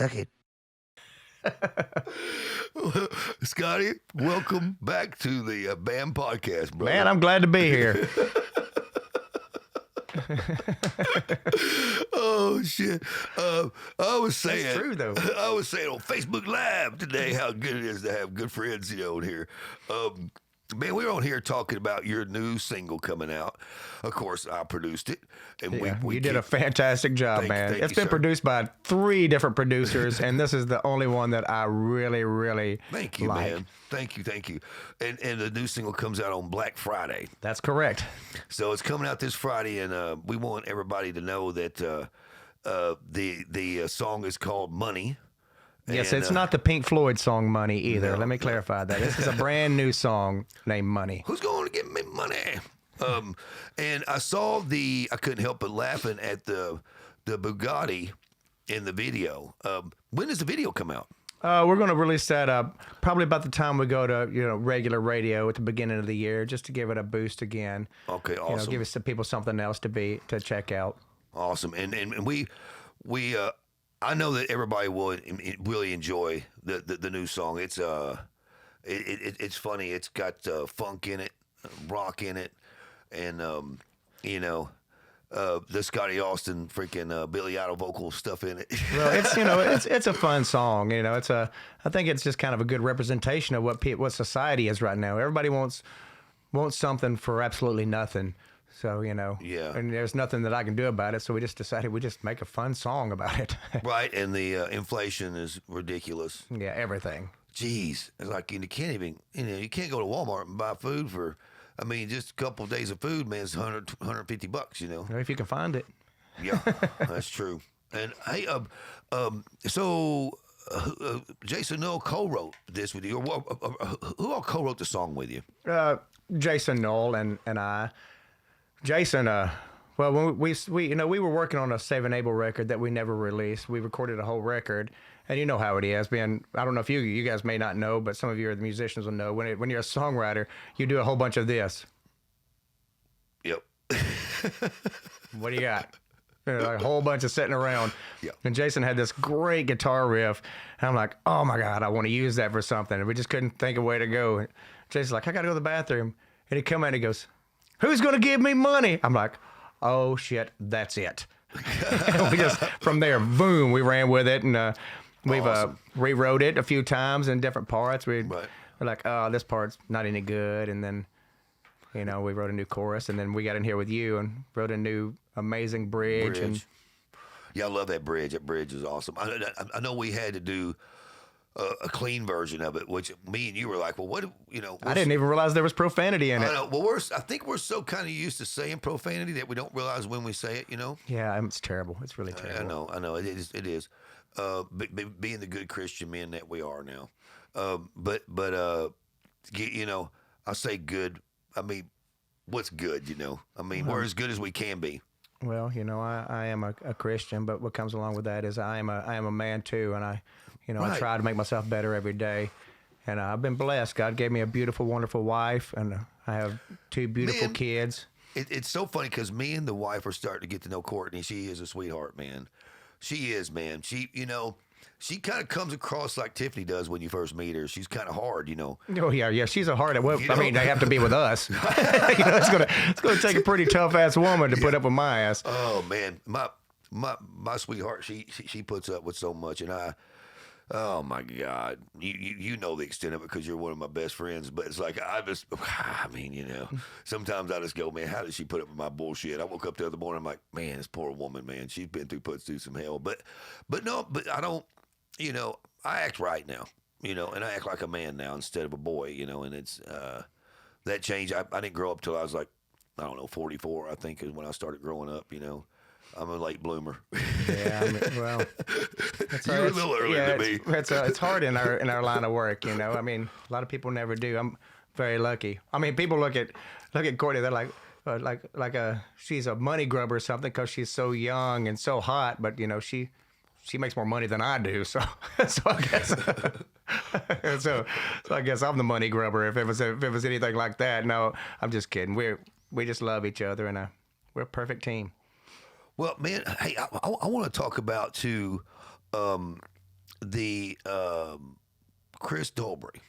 Suck it. Scotty, welcome back to the BAM podcast, brother. Man, I'm glad to be here. Oh shit! I was saying, That's true, though. I was saying on Facebook Live today how good it is to have good friends, on here. Man, we were on here talking about your new single coming out. Of course, I produced it, and You did a fantastic job, man. thank It's you, been sir. produced by 3 different producers, and this is the only one that I really, really Thank you, like. man. Thank you. And the new single comes out on Black Friday. That's correct. So it's coming out this Friday, and we want everybody to know that the song is called Money. Yes, And, it's not the Pink Floyd song Money either. No, Let me no. clarify that. This is a brand new song named Money. Who's going to give me money? And I saw I couldn't help but laughing at the Bugatti in the video. When does the video come out? We're going to release that probably about the time we go to regular radio at the beginning of the year, just to give it a boost again. Okay, awesome. Give us the people something else to check out. Awesome. And we I know that everybody will really enjoy the new song. It's it's funny. It's got funk in it, rock in it, and the Scotty Austin freaking Billy Idol vocal stuff in it. Well, it's a fun song. I think it's just kind of a good representation of what society is right now. Everybody wants something for absolutely nothing. So, Yeah. and there's nothing that I can do about it. So we just decided we'd just make a fun song about it. Right, and the inflation is ridiculous. Yeah, everything. Jeez, it's like you can't even, you can't go to Walmart and buy food for, just a couple of days of food, man, it's $150, If you can find it. Yeah, that's true. And hey, so Jason Noel co-wrote this with you. Who all co-wrote the song with you? Jason Knoll and I. Jason, well, when we were working on a Saving Abel record that we never released. We recorded a whole record, and you know how it is. I don't know if you guys may not know, but some of you are the musicians will know. When you're a songwriter, you do a whole bunch of this. Yep. What do you got? A whole bunch of sitting around. Yeah. And Jason had this great guitar riff, and I'm like, oh my God, I want to use that for something. And we just couldn't think of a way to go. And Jason's like, I got to go to the bathroom. And he come out and he goes, who's going to give me money? I'm like, oh shit, that's it. We just, from there, boom, we ran with it. And we've Awesome. rewrote it a few times in different parts. We're Right. like, oh, this part's not any good. And then, we wrote a new chorus. And then we got in here with you and wrote a new amazing bridge. And Yeah, I love that bridge. That bridge is awesome. I know we had to do a clean version of it, which me and you were like, well, what, I didn't even realize there was profanity in it. I know. Well, I think we're so kind of used to saying profanity that we don't realize when we say it, Yeah, it's terrible. It's really terrible. I know. It is. Being the good Christian men that we are now. But I say good. What's good, we're as good as we can be. Well, I am a Christian, but what comes along with that is I am a man too, and I Right. try to make myself better every day. And I've been blessed. God gave me a beautiful, wonderful wife, and I have 2 beautiful Man. kids. It's so funny because me and the wife are starting to get to know Courtney. She is a sweetheart, man. She is, man. She kind of comes across like Tiffany does when you first meet her. She's kind of hard, Oh yeah, she's a hard. Well, You know- they have to be with us. It's gonna take a pretty tough ass woman to put up with my ass. Oh man, my sweetheart, she puts up with so much, and oh my God, you know the extent of it because you're one of my best friends. But it's like sometimes I just go, man, how did she put up with my bullshit? I woke up the other morning, I'm like, man, this poor woman, man, she's puts through some hell. But I don't, I act right now, and I act like a man now instead of a boy, and it's that change. I didn't grow up till I was like, I don't know, 44, I think is when I started growing up, I'm a late bloomer. Yeah, well, You're a little earlier than me. It's hard in our line of work, a lot of people never do. I'm very lucky. People look at Courtney, they're like she's a money grubber or something because she's so young and so hot, but she makes more money than I do, so I guess so I guess I'm the money grubber if it was anything like that. No, I'm just kidding. We just love each other, and we're a perfect team. Well, man, hey, I want to talk about too the Chris Dolbury.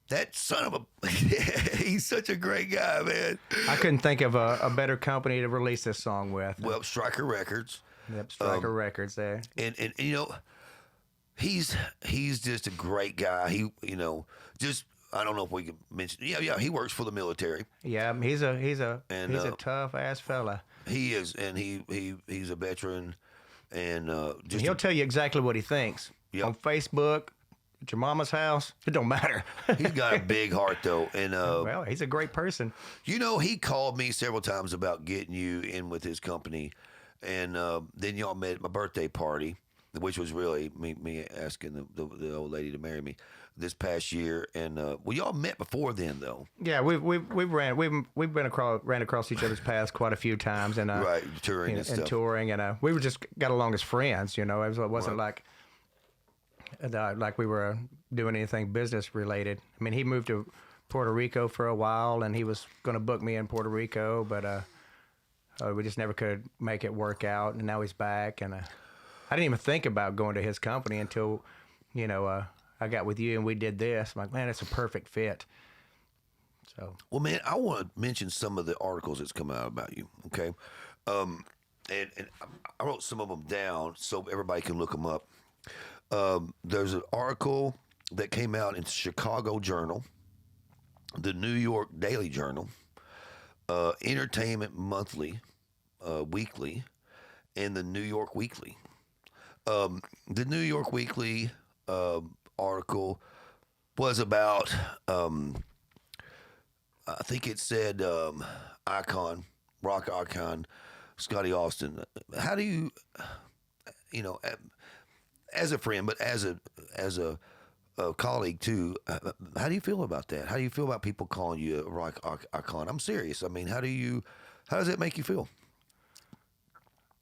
That son of a, he's such a great guy, man. I couldn't think of a better company to release this song with. Well, Stryker Records. Yep, Stryker Records there. And you know, he's just a great guy. He, you know, just I don't know if we can mention. Yeah, he works for the military. Yeah, he's a tough ass fella. He is, and he's a veteran, and just He'll tell you exactly what he thinks on Facebook. At your mama's house, it don't matter. He's got a big heart though, and well, he's a great person. You know, he called me several times about getting you in with his company, and then y'all met at my birthday party, which was really me asking the old lady to marry me this past year. And well, y'all met before then though. Yeah, we've ran across each other's paths quite a few times, and right, touring and stuff. And touring, and we were just got along as friends. You know, it wasn't like we were doing anything business related. I mean, he moved to Puerto Rico for a while, and he was going to book me in Puerto Rico, but we just never could make it work out. And now he's back, and I didn't even think about going to his company until, you know, I got with you and we did this. I'm like, man, it's a perfect fit. So, well, man, I want to mention some of the articles that's come out about you. Okay, and I wrote some of them down so everybody can look them up. There's an article that came out in Chicago Journal, the New York Daily Journal, Entertainment Monthly, Weekly, and the New York Weekly. The New York Weekly article was about, I think it said rock icon, Scotty Austin. How do you, you know, as a friend, but as a colleague too, how do you feel about that? How do you feel about people calling you a rock icon? I'm serious. I mean, how does that make you feel?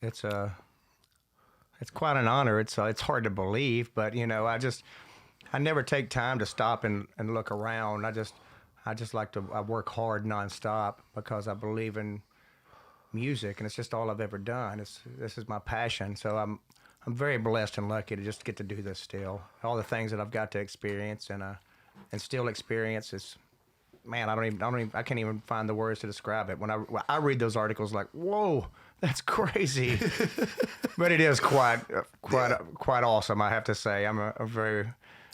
It's quite an honor. It's hard to believe, but you know, I never take time to stop and look around. I just like to work hard nonstop because I believe in music, and it's just all I've ever done. This is my passion. So I'm very blessed and lucky to just get to do this still. All the things that I've got to experience and still experience is, man, I can't even find the words to describe it. When I read those articles, like, whoa, that's crazy. But it is quite awesome, I have to say. I'm very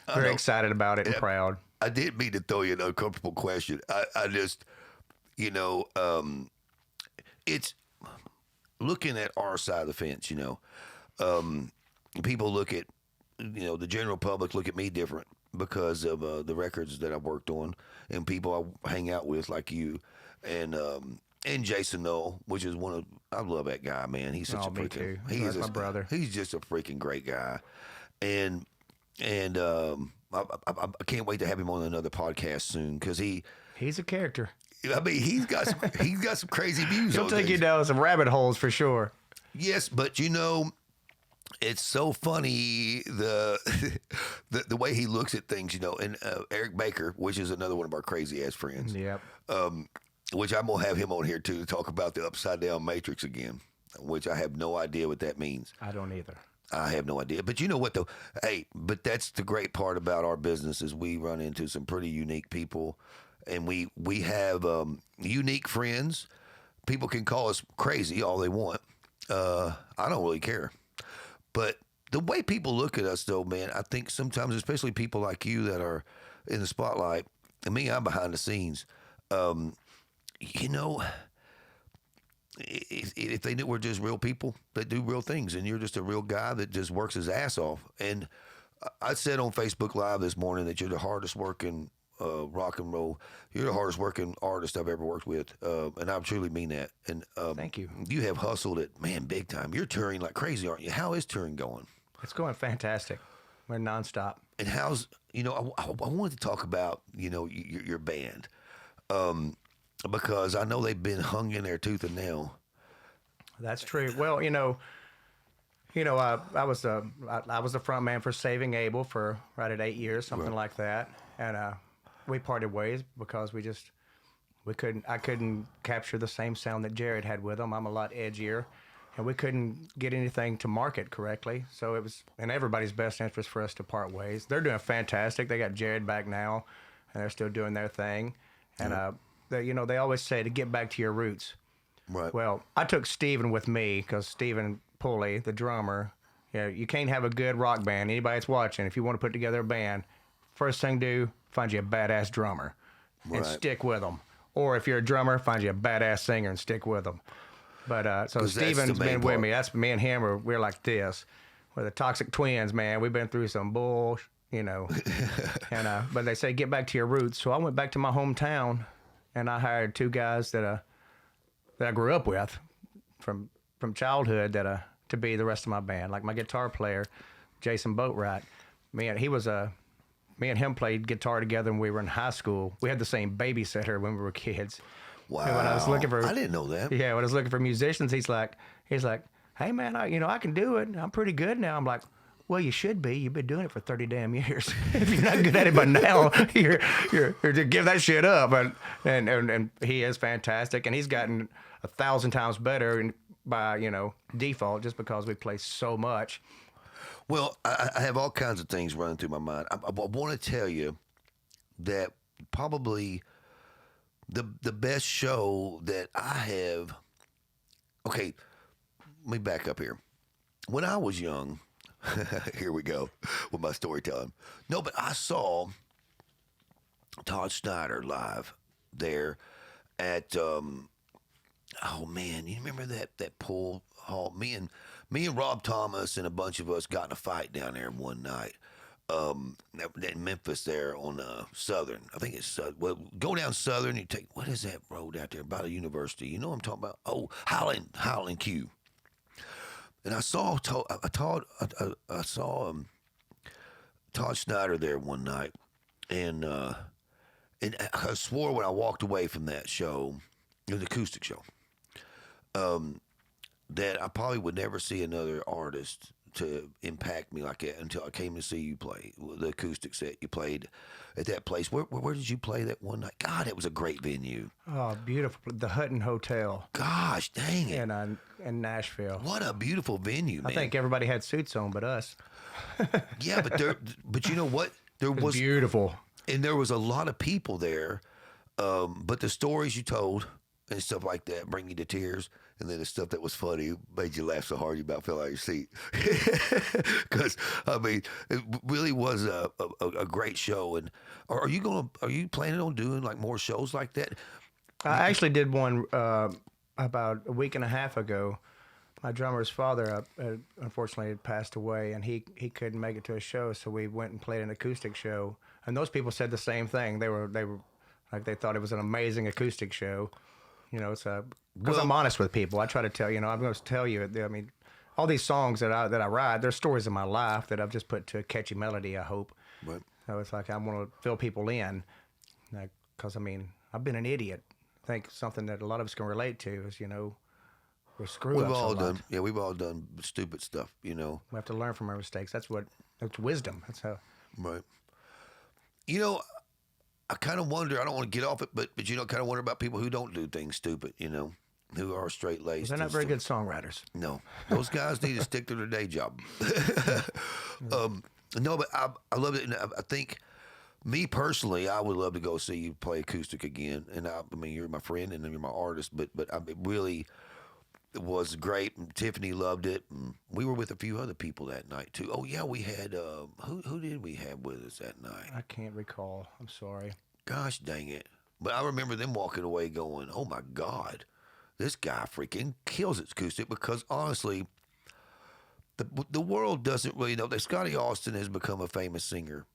excited about it and proud. I didn't mean to throw you an uncomfortable question. I just, you know, it's looking at our side of the fence, you know. People look at, you know, the general public look at me different because of the records that I've worked on and people I hang out with like you and Jason Knoll, which is I love that guy, man. He's such a freaking, too. He's my brother. He's just a freaking great guy. And I can't wait to have him on another podcast soon because he's a character. I mean, he's got some crazy views. He'll take you down some rabbit holes for sure. Yes, but you know, it's so funny the way he looks at things, you know. And Eric Baker, which is another one of our crazy ass friends. Yep. Which I'm gonna have him on here too to talk about the upside down matrix again, which I have no idea what that means. I don't either. I have no idea. But you know what though? Hey, but that's the great part about our business is we run into some pretty unique people, and we have unique friends. People can call us crazy all they want. I don't really care. But the way people look at us, though, man, I think sometimes, especially people like you that are in the spotlight, and me, I'm behind the scenes. You know, if they knew we're just real people that do real things, and you're just a real guy that just works his ass off. And I said on Facebook Live this morning that you're the hardest working rock and roll. You're the hardest working artist I've ever worked with, and I truly mean that. And thank you. You have hustled it, man, big time. You're touring like crazy, aren't you? How is touring going? It's going fantastic. We're nonstop. And how's, you know, I wanted to talk about, you know, your band, because I know they've been hung in there tooth and nail. That's true. Well, you know, I was the frontman for Saving Abel for right at 8 years, something like that, and we parted ways because I couldn't capture the same sound that Jared had with him. I'm a lot edgier, and we couldn't get anything to market correctly. So it was in everybody's best interest for us to part ways. They're doing fantastic. They got Jared back now, and they're still doing their thing. And they always say to get back to your roots. Right. Well, I took Steven with me because Steven Pulley, the drummer, you can't have a good rock band. Anybody that's watching, if you want to put together a band, first thing do, find you a badass drummer and stick with them. Or if you're a drummer, find you a badass singer and stick with them. But so Steven's been with me. That's me and him. We're like this. We're the Toxic Twins, man. We've been through some bull, And but they say get back to your roots. So I went back to my hometown, and I hired 2 guys that I grew up with from childhood to be the rest of my band. Like my guitar player, Jason Boatwright. Me and him played guitar together when we were in high school. We had the same babysitter when we were kids. Wow. And when I was looking for, I didn't know that. Yeah, when I was looking for musicians, he's like, hey man, I can do it. I'm pretty good now. I'm like, well, you should be. You've been doing it for 30 damn years. If you're not good at it by now, you're to give that shit up. And he is fantastic, and he's gotten 1,000 times better by default just because we play so much. Well, I have all kinds of things running through my mind. I want to tell you that probably the best show that I have. Okay, let me back up here. When I was young, here we go with my storytelling. No, but I saw Todd Snyder live there at. Oh man, you remember that pool hall? Me and Rob Thomas and a bunch of us got in a fight down there one night. In Memphis there on Southern. I think it's go down Southern. You take what is that road out there about a university? You know what I'm talking about? Oh, Highland Q. And I saw Todd Snyder there one night, and I swore when I walked away from that show, it was an acoustic show, that I probably would never see another artist to impact me like that until I came to see you play the acoustic set you played at that place. Where did you play that one night? God, it was a great venue. Oh, beautiful. The Hutton Hotel. Gosh, dang it. In Nashville. What a beautiful venue, man. I think everybody had suits on but us. Yeah, but you know what? There was beautiful. And there was a lot of people there. But the stories you told and stuff like that bring you to tears. And then the stuff that was funny made you laugh so hard you about fell out of your seat. Because I mean, it really was a great show. And are you planning on doing like more shows like that? I actually did one about a week and a half ago. My drummer's father, unfortunately, had passed away, and he couldn't make it to a show, so we went and played an acoustic show. And those people said the same thing. They were like they thought it was an amazing acoustic show. It's because I'm honest with people. I try to tell I'm going to tell you. I mean, all these songs that I write, they're stories of my life that I've just put to a catchy melody. I hope. Right. So it's like I want to fill people in, because I mean I've been an idiot. I think something that a lot of us can relate to is we're screw ups. We've all done stupid stuff. We have to learn from our mistakes. That's wisdom. That's how. Right. I kind of wonder. I don't want to get off it, but kind of wonder about people who don't do things stupid. Who are straight laced. They're not very good songwriters. No, those guys need to stick to their day job. No, but I love it. And I think, me personally, I would love to go see you play acoustic again. And I mean, you're my friend and you're my artist, but it really was great. And Tiffany loved it. And we were with a few other people that night too. Oh yeah, we had who did we have with us that night? I can't recall. I'm sorry. Gosh dang it! But I remember them walking away going, "Oh my God, this guy freaking kills it acoustic." Because honestly, the world doesn't really know that Scotty Austin has become a famous singer.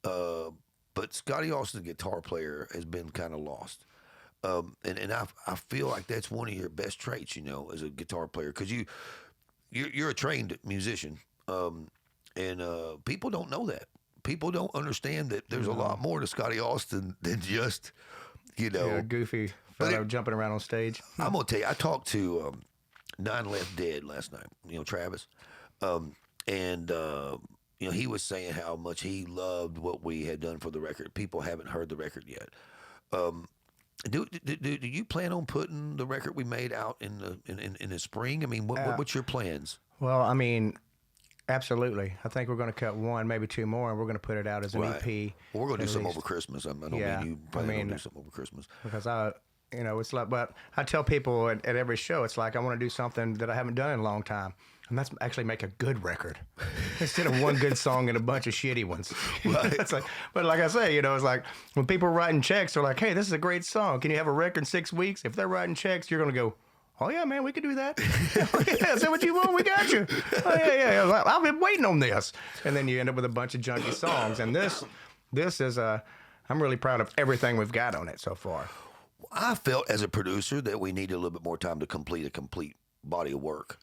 But Scotty Austin's guitar player has been kind of lost. And I feel like that's one of your best traits, as a guitar player, because you're a trained musician, and people don't know that. People don't understand that there's a lot more to Scotty Austin than just, a goofy fellow jumping around on stage. I'm gonna tell you, I talked to Nine Left Dead last night. Travis, and he was saying how much he loved what we had done for the record. People haven't heard the record yet. Do you plan on putting the record we made out in the spring? I mean, what's your plans? Well, I mean, absolutely. I think we're going to cut one, maybe two more, and we're going to put it out as an Right. EP. Well, we're going to do at some least. over Christmas. I don't Yeah, mean you probably going to do something over Christmas. Because it's like, but I tell people at every show, it's like I want to do something that I haven't done in a long time. And that's actually make a good record instead of one good song and a bunch of shitty ones. Right. It's like, but like I say, it's like when people are writing checks, they're like, hey, this is a great song. Can you have a record in 6 weeks? If they're writing checks, you're going to go, oh, yeah, man, we can do that. Oh, yeah, is that what you want? We got you. Oh, yeah. I've been waiting on this. And then you end up with a bunch of junky songs. And this is I'm really proud of everything we've got on it so far. I felt as a producer that we needed a little bit more time to complete a complete body of work.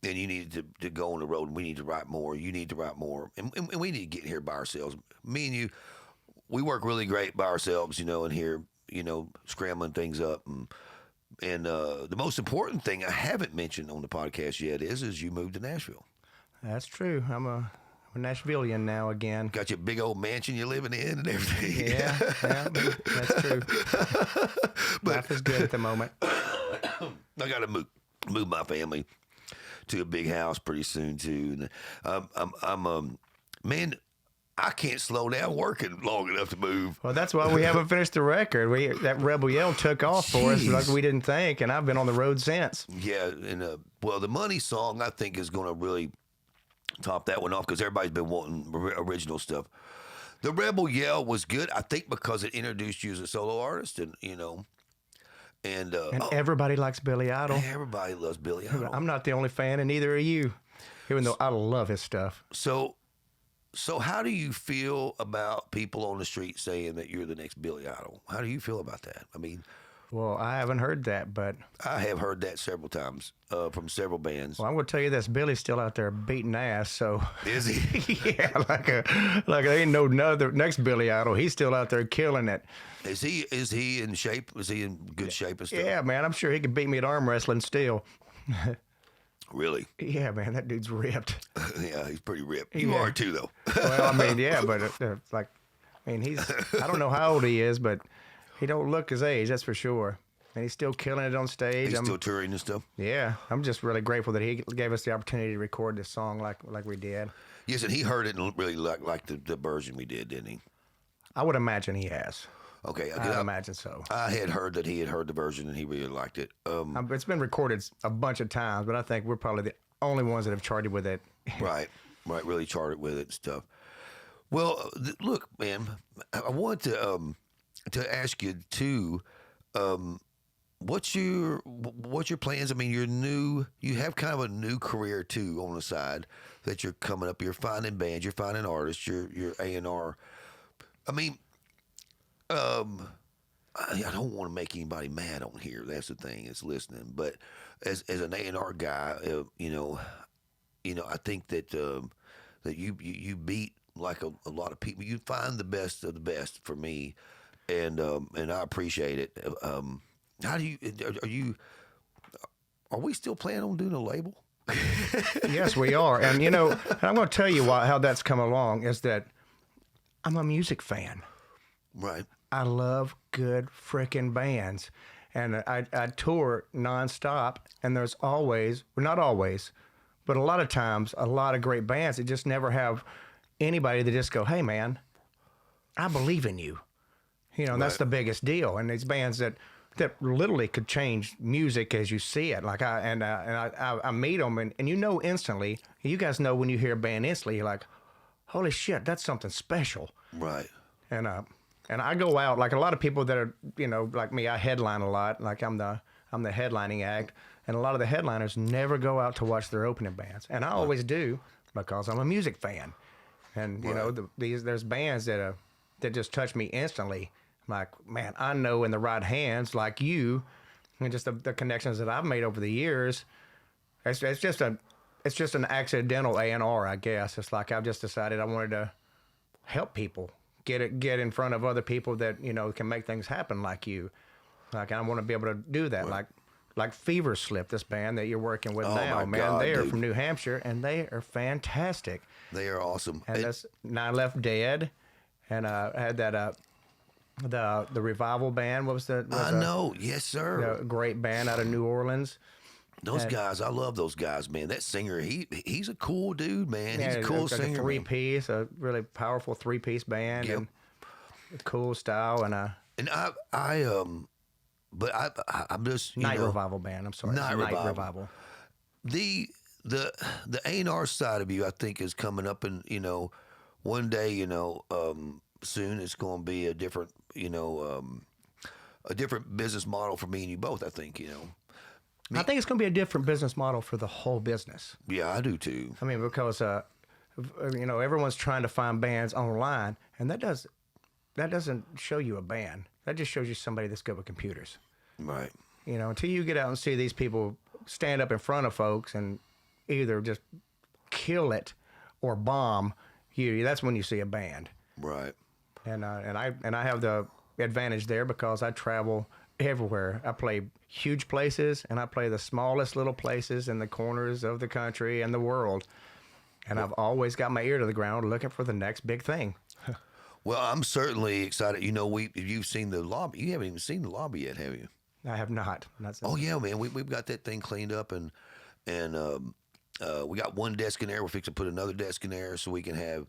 And you needed to go on the road, and we need to write more. You need to write more. And we need to get here by ourselves. Me and you, we work really great by ourselves, in here, scrambling things up. And the most important thing I haven't mentioned on the podcast yet is you moved to Nashville. That's true. I'm a Nashvilleian now again. Got your big old mansion you're living in and everything. Yeah, that's true. Life is good at the moment. I got to move my family to a big house pretty soon too. And man, I can't slow down working long enough to move. Well, that's why we haven't finished the record. That Rebel Yell took off for us like we didn't think, and I've been on the road since. Yeah, and the Money song I think is going to really top that one off because everybody's been wanting original stuff. The Rebel Yell was good, I think, because it introduced you as a solo artist, and And everybody likes Billy Idol. Everybody loves Billy Idol. I'm not the only fan, and neither are you, even though I love his stuff. So how do you feel about people on the street saying that you're the next Billy Idol? How do you feel about that? I mean, well, I haven't heard that, but I have heard that several times from several bands. Well, I'm going to tell you this: Billy's still out there beating ass. So is he? Yeah, like there ain't no next Billy Idol. He's still out there killing it. Is he in shape? Is he in good shape and stuff? Yeah, man, I'm sure he could beat me at arm wrestling still. Really? Yeah, man, that dude's ripped. Yeah, he's pretty ripped. You are too, though. Well, I mean, yeah, but I don't know how old he is, but he don't look his age, that's for sure. And he's still killing it on stage. He's still touring and stuff? Yeah, I'm just really grateful that he gave us the opportunity to record this song like we did. Yes, and he heard it and really liked the version we did, didn't he? I would imagine he has. Okay, I imagine so. I had heard that he had heard the version and he really liked it. It's been recorded a bunch of times, but I think we're probably the only ones that have charted with it. Right, really charted with it and stuff. Well, look, man, I want to ask you too. What's your plans? I mean, you have kind of a new career too on the side that you're coming up. You're finding bands, you're finding artists, you're A&R. I mean, I don't want to make anybody mad on here. That's the thing. It's listening. But as an A&R guy, I think that you beat like a lot of people. You find the best of the best for me, and I appreciate it. How do you? Are we still planning on doing a label? Yes, we are. And I'm going to tell you how that's come along is that I'm a music fan. Right. I love good frickin' bands. And I tour nonstop, and there's always, well, not always, but a lot of times, a lot of great bands that just never have anybody that just go, hey, man, I believe in you. And that's the biggest deal. And these bands that literally could change music as you see it. Like I meet them, and instantly, you guys know when you hear a band instantly, you're like, holy shit, that's something special. Right. And I go out, like a lot of people that are, like me, I headline a lot. Like I'm the headlining act. And a lot of the headliners never go out to watch their opening bands. And I always do because I'm a music fan. And, there's bands that just touch me instantly. Like, man, I know in the right hands, like you, and just the connections that I've made over the years, it's just an accidental A&R, I guess. It's like I've just decided I wanted to help people. Get in front of other people that can make things happen like you. Like I want to be able to do that. Right. Like Fever Slip, this band that you're working with now, man. God, they are from New Hampshire and they are fantastic. They are awesome. And that's Nine Left Dead, and I had that the Revival Band. What was the? I know. Yes, sir. A great band out of New Orleans. Those guys, I love those guys, man. That singer, he's a cool dude, man. He's a cool like singer. A three-piece, a really powerful three-piece band, Yep. and a cool style, and a but I'm just Night Revival Band. I'm sorry, Night Night Revival. Revival. The A&R side of you, I think, is coming up, and one day, soon it's going to be a different, a different business model for me and you both. I think, I think it's going to be a different business model for the whole business. Yeah, I do too. I mean, because everyone's trying to find bands online, and that doesn't show you a band. That just shows you somebody that's good with computers. Right. Until you get out and see these people stand up in front of folks and either just kill it or bomb you, that's when you see a band. Right. And I have the advantage there because I travel everywhere. I play huge places and I play the smallest little places in the corners of the country and the world. And I've always got my ear to the ground looking for the next big thing. Well, I'm certainly excited. You've seen the lobby. You haven't even seen the lobby yet, have you? I have not. Oh yeah, man. We've got that thing cleaned up, and we got one desk in there. We're fixing to put another desk in there so we can have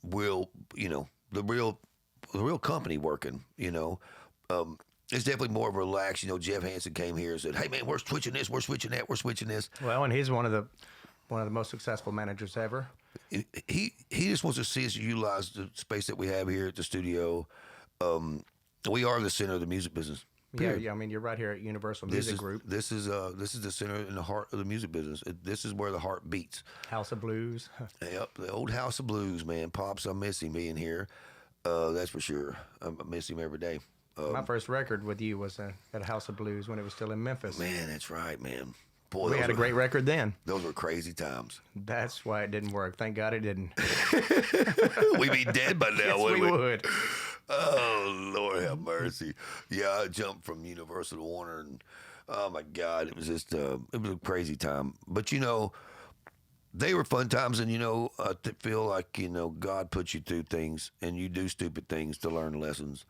real, the real company working. It's definitely more of a relaxed. Jeff Hansen came here and said, "Hey man, we're switching this, we're switching that, we're switching this." Well, and he's one of the most successful managers ever. He just wants to see us utilize the space that we have here at the studio. We are the center of the music business. Period. Yeah. I mean, you're right here at Universal Music Group. This is the center and the heart of the music business. This is where the heart beats. House of Blues. Yep, the old House of Blues, man. Pops, I miss him being here. That's for sure. I miss him every day. My first record with you was at House of Blues when it was still in Memphis. Man, that's right, man. Boy, we had a great record then. Those were crazy times. That's why it didn't work. Thank God it didn't. We'd be dead by now, Yes, wouldn't we we? would. Oh, Lord have mercy. Yeah, I jumped from Universal to Warner, and oh my God, it was just it was a crazy time. But they were fun times, and I feel like God puts you through things, and you do stupid things to learn lessons.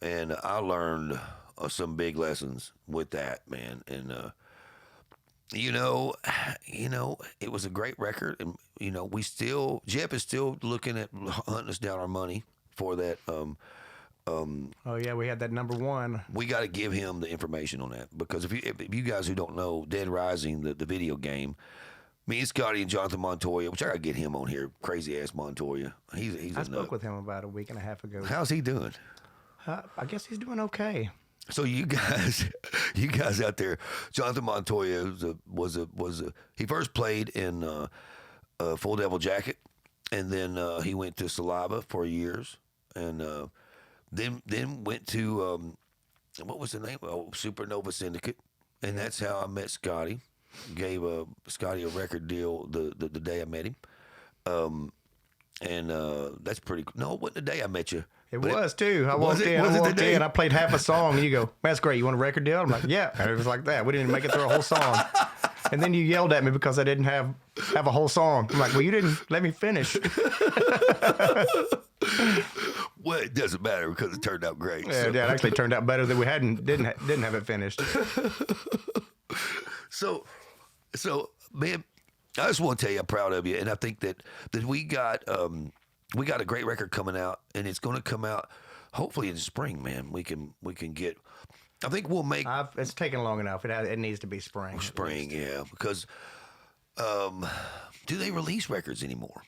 And I learned some big lessons with that, man. And it was a great record, and Jeff is still looking at hunting us down our money for that. Oh yeah, we had that number one. We got to give him the information on that, because if you guys who don't know Dead Rising, the video game, me and Scotty and Jonathan Montoya, which I got to get him on here, crazy ass Montoya. He's I spoke with him about a week and a half ago. How's he doing? I guess he's doing okay. So you guys out there, Jonathan Montoya he first played in Full Devil Jacket, and then he went to Saliva for years, and then went to what was the name? Oh, Supernova Syndicate, and that's how I met Scotty. Gave Scotty a record deal the day I met him, and that's pretty. No, it wasn't the day I met you. It was too. I walked in. I played half a song, and you go, "That's great. You want a record deal?" I'm like, "Yeah." And it was like that. We didn't make it through a whole song, and then you yelled at me because I didn't have a whole song. I'm like, "Well, you didn't let me finish." Well, it doesn't matter because it turned out great. Yeah, it actually turned out better than we didn't have it finished. So, man, I just want to tell you I'm proud of you, and I think that we got a great record coming out, and it's going to come out hopefully in spring, man. We can get. I think we'll make. It's taken long enough. It needs to be spring. Spring, yeah, because do they release records anymore?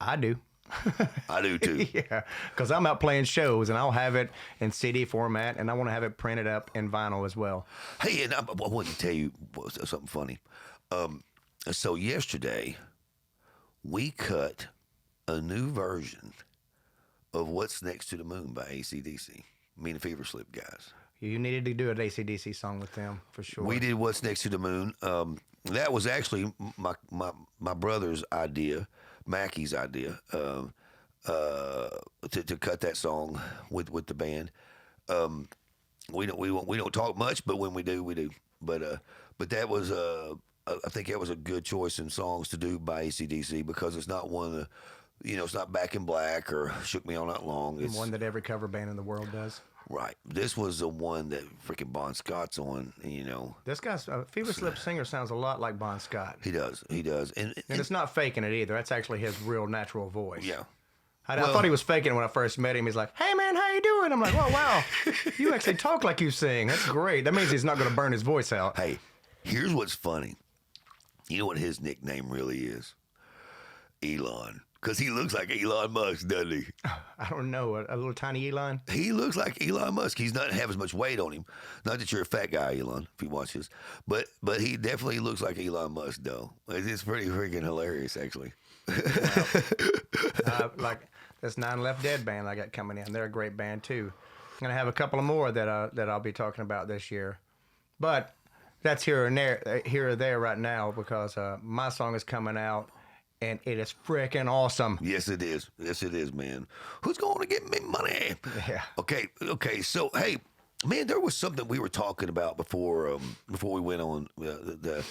I do. I do too. Yeah, because I'm out playing shows, and I'll have it in CD format, and I want to have it printed up in vinyl as well. Hey, and I want to tell you something funny. So yesterday, we cut a new version of "What's Next to the Moon" by AC/DC. Me and the Fever Slip guys. You needed to do an AC/DC song with them for sure. We did "What's Next to the Moon." That was actually my brother's idea. Mackey's idea to cut that song with the band. We don't talk much, but when we do, we do. But that was I think that was a good choice in songs to do by AC/DC, because it's not one of You know, it's not Back in Black or Shook Me All Night Long. It's One that every cover band in the world does. right. This was the one that freaking Bon Scott's on. And, you know, This guy's Fever Slip singer sounds a lot like Bon Scott. he does. He does. And it's not faking it either. That's actually his real natural voice. Yeah. I thought he was faking it when I first met him. He's like, "Hey man, how you doing?" I'm like, "Oh wow, you actually talk like you sing. That's great. That means he's not going to burn his voice out." Hey, here's what's funny. You know what his nickname really is? Elon. Because he looks like Elon Musk, doesn't he? I don't know, a little tiny Elon. He looks like Elon Musk. He's not have as much weight on him. Not that you're a fat guy, Elon, if you watch this. But he definitely looks like Elon Musk, though. It's pretty freaking hilarious, actually. Like this 9 Left Dead band I got coming in. They're a great band too. I'm gonna have a couple of more that I'll be talking about this year, but that's here or there right now because my song is coming out and it is freaking awesome. Yes, it is. Yes, it is, man. Who's going to give me money? Yeah. Okay. So, hey, man, there was something we were talking about before we went on the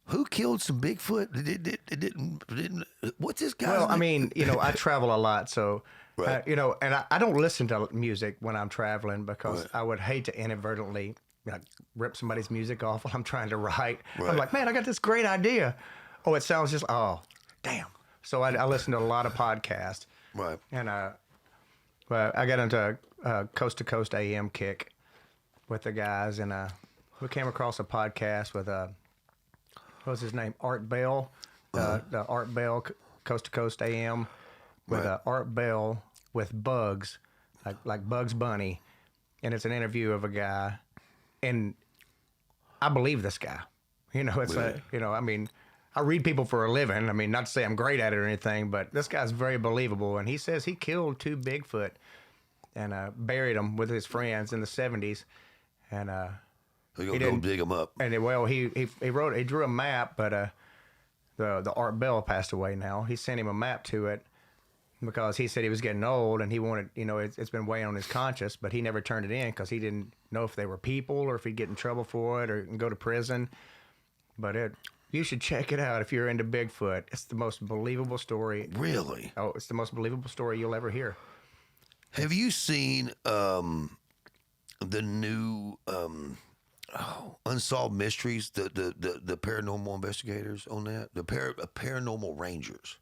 who killed some Bigfoot? It didn't. What's this guy? Well, I mean, you know, I travel a lot, so Right. you know, and I don't listen to music when I'm traveling because I would hate to inadvertently rip somebody's music off while I'm trying to write. Right. I'm like, man, I got this great idea. Oh, it sounds just damn. So I listen to a lot of podcasts. Right. And well, I got into a Coast to Coast AM kick with the guys, and we came across a podcast with what was his name? Art Bell, the Art Bell Coast to Coast AM with Right. Art Bell with Bugs, like Bugs Bunny, and it's an interview of a guy, and I believe this guy. You know, it's Really? I mean, I read people for a living. I mean, not to say I'm great at it or anything, but this guy's very believable, and he says he killed 2 Bigfoot and buried them with his friends in the 70s, and They're he gonna go didn't- dig him up. and he drew a map, but the Art Bell passed away now. He sent him a map to it because he said he was getting old and he wanted, it's been weighing on his conscience, but he never turned it in because he didn't know if they were people or if he'd get in trouble for it or go to prison. But you should check it out if you're into Bigfoot. It's the most believable story. Really? Oh, it's the most believable story you'll ever hear. Have you seen the new Unsolved Mysteries? The paranormal investigators on that. The paranormal rangers.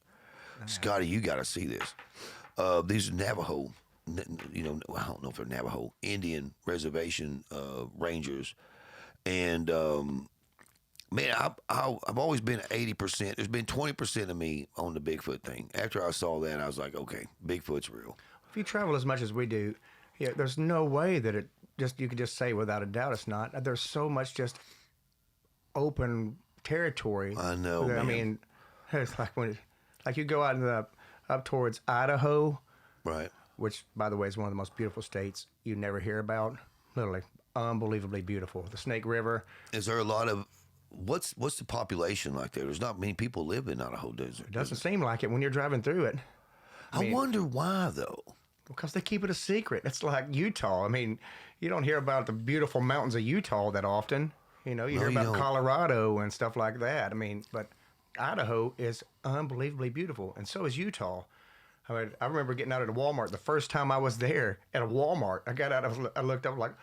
Scotty, you got to see this. These are Navajo. I don't know if they're Navajo Indian reservation rangers, and man, I've always been 80%. There's been 20% of me on the Bigfoot thing. After I saw that, I was like, okay, Bigfoot's real. If you travel as much as we do, there's no way that you could just say without a doubt it's not. There's so much just open territory. I know, I man. mean, it's like you go out up towards Idaho, Right. which by the way is one of the most beautiful states you never hear about. Literally unbelievably beautiful. The Snake River. Is there a lot of what's the population like there? There's not many people live in Idaho, does there? It doesn't seem like it when you're driving through it. I wonder why though. Because they keep it a secret. It's like Utah. I mean, you don't hear about the beautiful mountains of Utah that often. You hear you about don't. Colorado and stuff like that. I mean, but Idaho is unbelievably beautiful, and so is Utah. I mean, I remember getting out at a Walmart the first time I was there at a Walmart. I got out, I looked up like,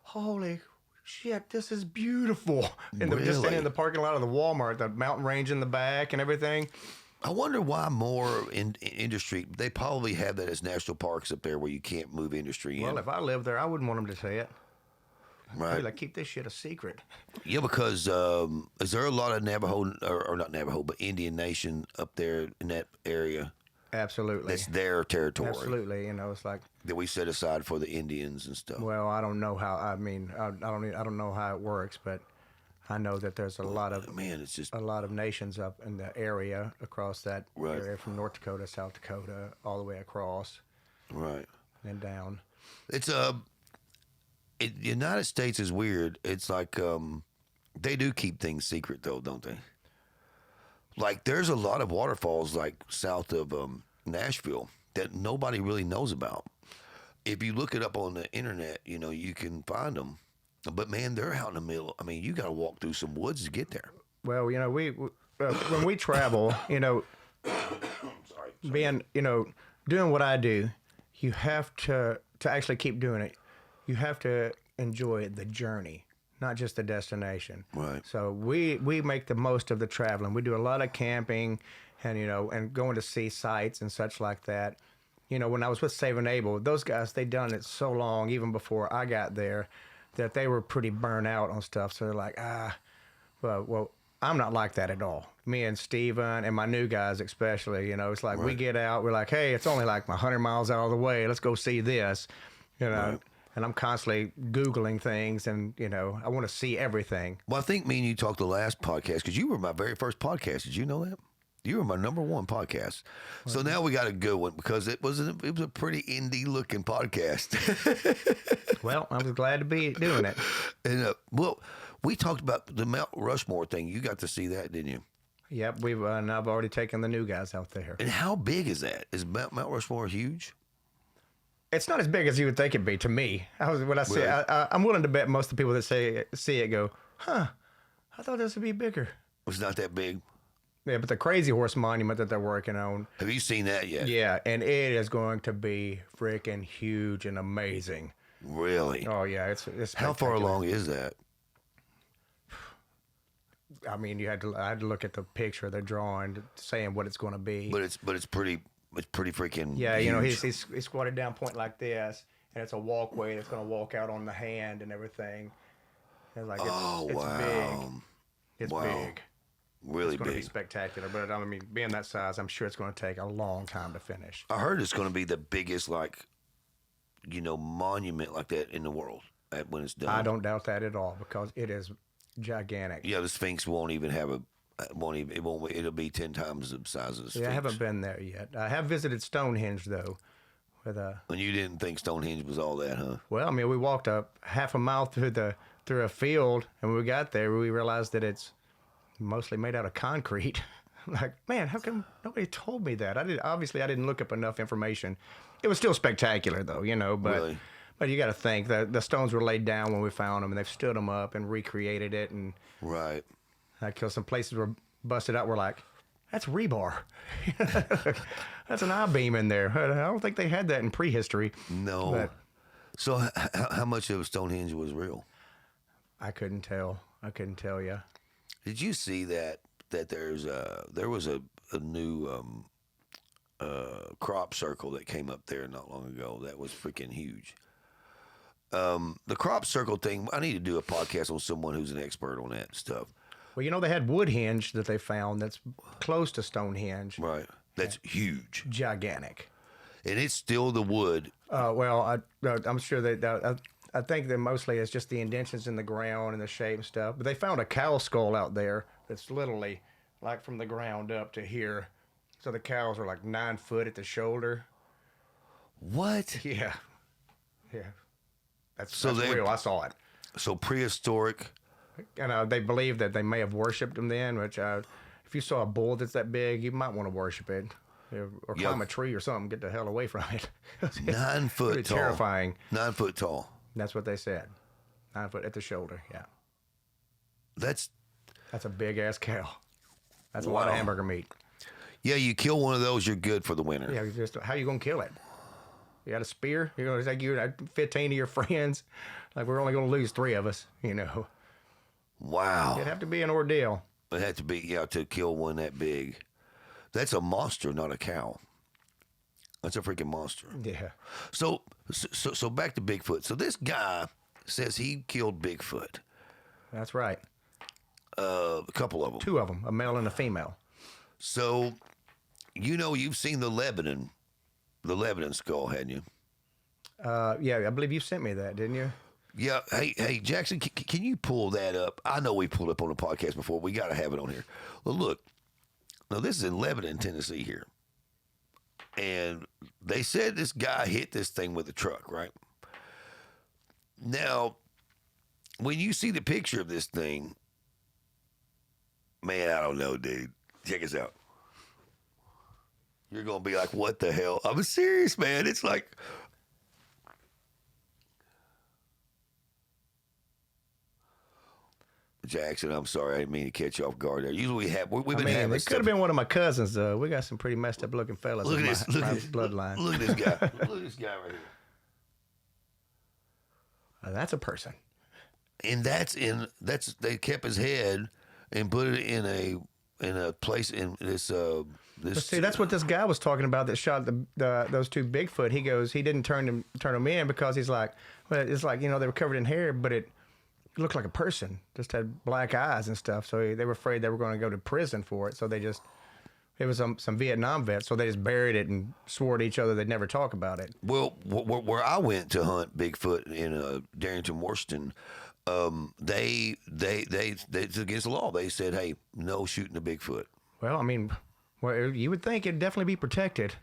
holy shit, this is beautiful. And just standing Really? in the parking lot of the Walmart, the mountain range in the back and everything. I wonder why more in industry. They probably have that as national parks up there where you can't move industry in. Well, if I lived there, I wouldn't want them to say it. I'd Right. be like, keep this shit a secret. Yeah, because is there a lot of Navajo or not Navajo, but Indian Nation up there in that area? Absolutely. That's their territory Absolutely. It's like, that we set aside for the Indians and stuff. well, I don't know how. I mean, I don't know how it works, but I know that there's a lot of Man, it's just nations up in the area across that Right. area from North Dakota, South Dakota, all the way across right. and down. It's the United States is weird. It's like they do keep things secret though, don't they? Like there's a lot of waterfalls like south of Nashville that nobody really knows about. If you look it up on the internet, you can find them. But man, they're out in the middle. I mean, you got to walk through some woods to get there. Well, we when we travel, Sorry. being, doing what I do, you have to actually keep doing it. You have to enjoy the journey, not just the destination. Right. So we make the most of the traveling. We do a lot of camping and, and going to see sites and such like that. When I was with Saving Abel, those guys, they done it so long, even before I got there, that they were pretty burnt out on stuff. So they're like, well, I'm not like that at all. Me and Steven and my new guys especially, it's like we get out, we're like, hey, it's only like 100 miles out of the way. Let's go see this, Right. And I'm constantly Googling things and, I want to see everything. Well, I think me and you talked the last podcast because you were my very first podcast. Did you know that? You were my number one podcast. So now we got a good one because it was a pretty indie looking podcast. Well, I was glad to be doing it. And well, we talked about the Mount Rushmore thing. You got to see that, didn't you? Yep, and I've already taken the new guys out there. And how big is that? Is Mount Rushmore huge? It's not as big as you would think it'd be to me. When I see Really? I'm willing to bet most of the people that see it go, I thought this would be bigger. It's not that big. Yeah, but the Crazy Horse Monument that they're working on. Have you seen that yet? Yeah, and it is going to be freaking huge and amazing. Really? Oh yeah, it's How far spectacular. along is that? I mean, I had to look at the picture they're drawing, saying what it's going to be. But it's pretty freaking. Yeah, huge. he's squatted down, point like this, and it's a walkway that's going to walk out on the hand and everything. And like it's wow. big. It's Wow. big. Really It's going to be big. spectacular, but I mean, being that size, I'm sure it's going to take a long time to finish. I heard it's going to be the biggest, monument like that in the world when it's done. I don't doubt that at all because it is gigantic. Yeah, the Sphinx won't even have it'll be 10 times the size of the Sphinx. Yeah, I haven't been there yet. I have visited Stonehenge though. And you didn't think Stonehenge was all that, huh? Well, I mean, we walked up half a mile through a field, and when we got there, we realized that it's mostly made out of concrete. Like, man, how come nobody told me that? I didn't look up enough information. It was still spectacular, though, but Really? but you got to think that the stones were laid down when we found them, and they've stood them up and recreated it, and Right. because some places were busted out, we're like, that's rebar. That's an I-beam in there. I don't think they had that in prehistory. No. But So how much of Stonehenge was real? I couldn't tell. I couldn't tell you. Did you see that there was a new crop circle that came up there not long ago that was freaking huge. The crop circle thing, I need to do a podcast on someone who's an expert on that stuff. Well, they had Woodhenge that they found that's close to Stonehenge. Right. That's huge. Gigantic. And it's still the wood. I'm sure that I think that mostly it's just the indentions in the ground and the shape and stuff. But they found a cow skull out there that's literally like from the ground up to here. So the cows are like 9 foot at the shoulder. What? Yeah. Yeah. That's they- real. I saw it. So prehistoric. And they believe that they may have worshipped them then, which if you saw a bull that's that big, you might want to worship it. Or Yep. climb a tree or something, get the hell away from it. 9 foot Pretty tall. terrifying. 9 foot tall. That's what they said. 9 foot at the shoulder, yeah. That's That's a big ass cow. That's a lot of Wow. hamburger meat. yeah. You kill one of those, you're good for the winter. Yeah, how you gonna kill it? You got a spear? You're gonna take you 15 of your friends? Like we're only gonna lose 3 of us. Wow. It'd have to be an ordeal. It had to be to kill one that big. That's a monster, not a cow. That's a freaking monster. Yeah. So back to Bigfoot. So this guy says he killed Bigfoot. That's right. A couple of them. 2 of them, a male and a female. So, you've seen the Lebanon skull, hadn't you? Yeah, I believe you sent me that, didn't you? Yeah. Hey, Jackson, can you pull that up? I know we pulled up on the podcast before. We got to have it on here. Well, look. Now, this is in Lebanon, Tennessee here. And they said this guy hit this thing with a truck, right? Now, when you see the picture of this thing, man, I don't know, dude. Check us out. You're going to be like, what the hell? I'm serious, man. It's like... Jackson, I'm sorry, I didn't mean to catch you off guard there. Usually we've been having. It could have been one of my cousins though. We got some pretty messed up looking fellas in my bloodline. Look at this guy. Look at this guy right here. That's a person. And they kept his head and put it in a place in this. But see, that's what this guy was talking about that shot those two Bigfoot. He goes, he didn't turn them in because he's like, well, it's like, they were covered in hair, but it looked like a person, just had black eyes and stuff. So they were afraid they were going to go to prison for it. So it was some Vietnam vets, so they just buried it and swore to each other they'd never talk about it. Well, where I went to hunt Bigfoot in Darrington, Washington, it's against the law. They said, hey, no shooting a Bigfoot. Well, I mean, you would think it'd definitely be protected.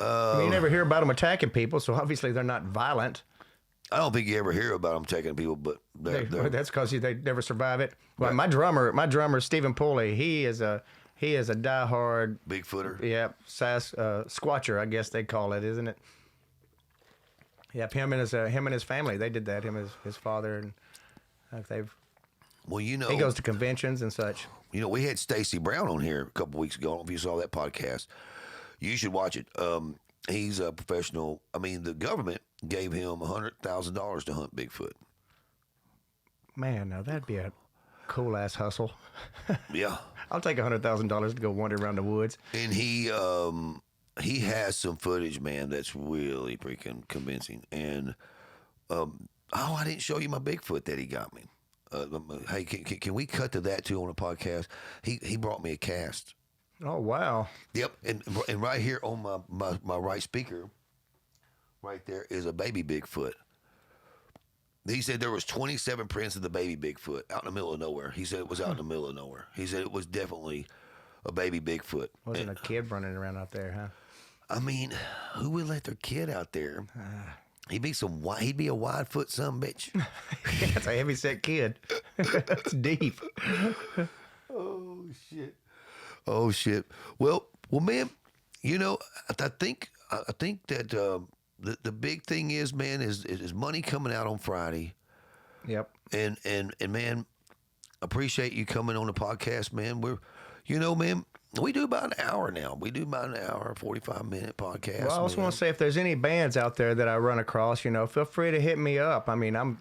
You never hear about them attacking people, so obviously they're not violent. I don't think you ever hear about them attacking people, but that's because they never survive it. Well, right. My drummer Stephen Pulley, he is a diehard Bigfooter. Yeah, squatcher, I guess they call it, isn't it? Yep, him and his family, they did that. Him and his father, and they've. Well, he goes to conventions and such. We had Stacy Brown on here a couple weeks ago. I don't know if you saw that podcast. You should watch it. He's a professional. I mean, the government gave him $100,000 to hunt Bigfoot. Man, now that'd be a cool ass hustle. Yeah, I'll take $100,000 to go wander around the woods. And he has some footage, man, that's really freaking convincing. And I didn't show you my Bigfoot that he got me. Hey, can we cut to that too on a podcast? He brought me a cast. Oh wow! Yep, and right here on my right speaker, right there is a baby Bigfoot. He said there was 27 prints of the baby Bigfoot out in the middle of nowhere. He said it was out in the middle of nowhere. He said it was definitely a baby Bigfoot. Wasn't a kid running around out there, huh? I mean, who would let their kid out there? He'd be a wide foot son bitch. That's a heavy set kid. That's deep. Oh shit. Well, man. I think that the big thing is, man, is money coming out on Friday. Yep. And man, appreciate you coming on the podcast, man. Man. We do about an hour now. We do about an hour, 45-minute podcast. Well, I just want to say, if there's any bands out there that I run across, feel free to hit me up. I mean, I'm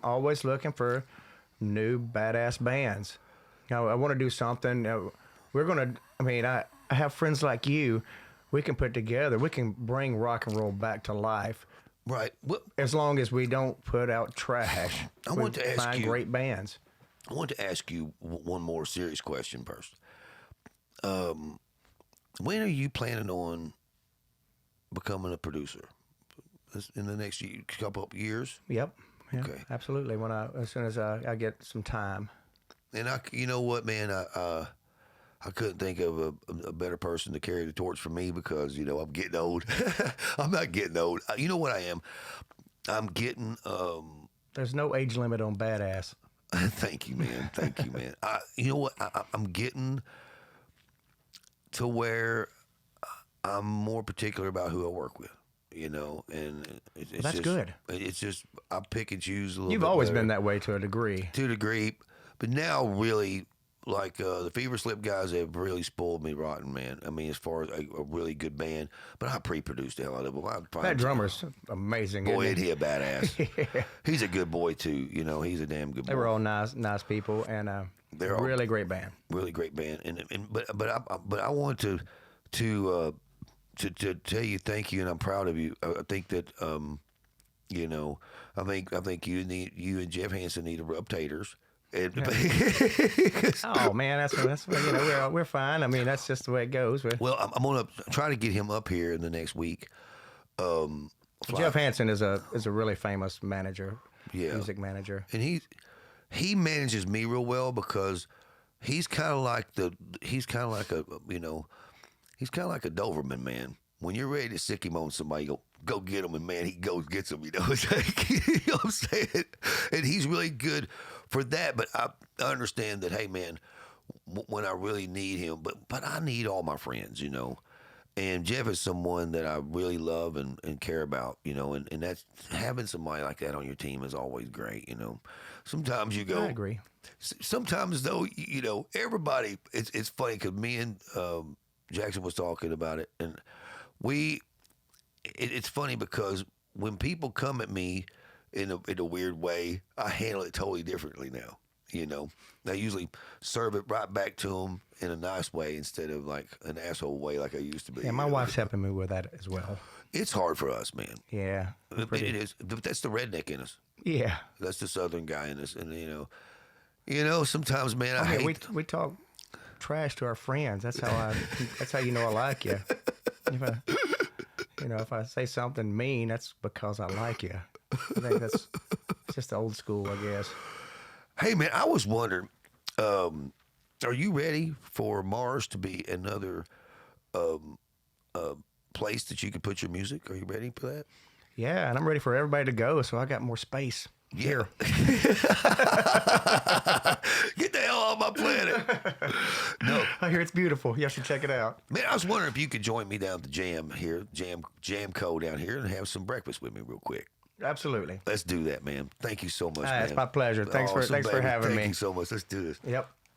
always looking for new badass bands. I want to do something. I have friends like you. We can put together. We can bring rock and roll back to life. Right. Well, as long as we don't put out trash. I want to ask find you. Great bands. I want to ask you one more serious question first. When are you planning on becoming a producer? In the next couple of years? Yep. Yeah, okay. Absolutely. As soon as I get some time. And you know what, man? I couldn't think of a better person to carry the torch for me because I'm getting old. I'm not getting old. You know what I am? I'm getting. There's no age limit on badass. Thank you, man. Thank you, man. You know what? I'm getting to where I'm more particular about who I work with, and that's good. It's just I pick and choose a little. You've bit always better. been that way to a degree. To a degree, but now really, like the Fever Slip guys have really spoiled me rotten, man. I mean, as far as a really good band, but I pre-produced the hell out of them. That drummer's amazing. Boy, isn't he a badass? Yeah. He's a good boy too. He's a damn good boy. They were all nice people, and they're a really great band. Really great band, but I want to tell you thank you, and I'm proud of you. I think that I think you and Jeff Hansen need to rub taters. Oh man, that's we're fine. I mean, that's just the way it goes. Well, I'm gonna try to get him up here in the next week. Jeff Hansen is a really famous manager, music manager, and he manages me real well because he's kind of like a Doberman, man. When you're ready to sick him on somebody, go get him, and man, he goes gets him. It's like, you know what I'm saying? And he's really good for that. But I understand that, hey, man, when I really need him, but I need all my friends, And Jeff is someone that I really love and care about, you know, and that's having somebody like that on your team is always great, you know. Sometimes you go, I agree. Sometimes though, you know, everybody, it's funny because me and Jackson was talking about it, and it's funny because when people come at me in a weird way, I handle it totally differently now. You know, I usually serve it right back to them in a nice way instead of like an asshole way like I used to be. Yeah, my wife's helping me with that as well. It's hard for us, man. Yeah. It is. That's the redneck in us. Yeah. That's the southern guy in us, and you know, sometimes, man, I hate. We talk trash to our friends. That's how you know I like you. If I say something mean, that's because I like you. I think that's just old school, I guess. Hey, man, I was wondering, are you ready for Mars to be another place that you can put your music? Are you ready for that? Yeah, and I'm ready for everybody to go, so I got more space. Here. Get the hell off my planet. No. I hear it's beautiful. You should check it out. Man, I was wondering if you could join me down at the Jam here, Jam Co. down here, and have some breakfast with me real quick. Absolutely. Let's do that, man. Thank you so much, man. It's my pleasure. Thanks for having me. Thank you so much. Let's do this. Yep.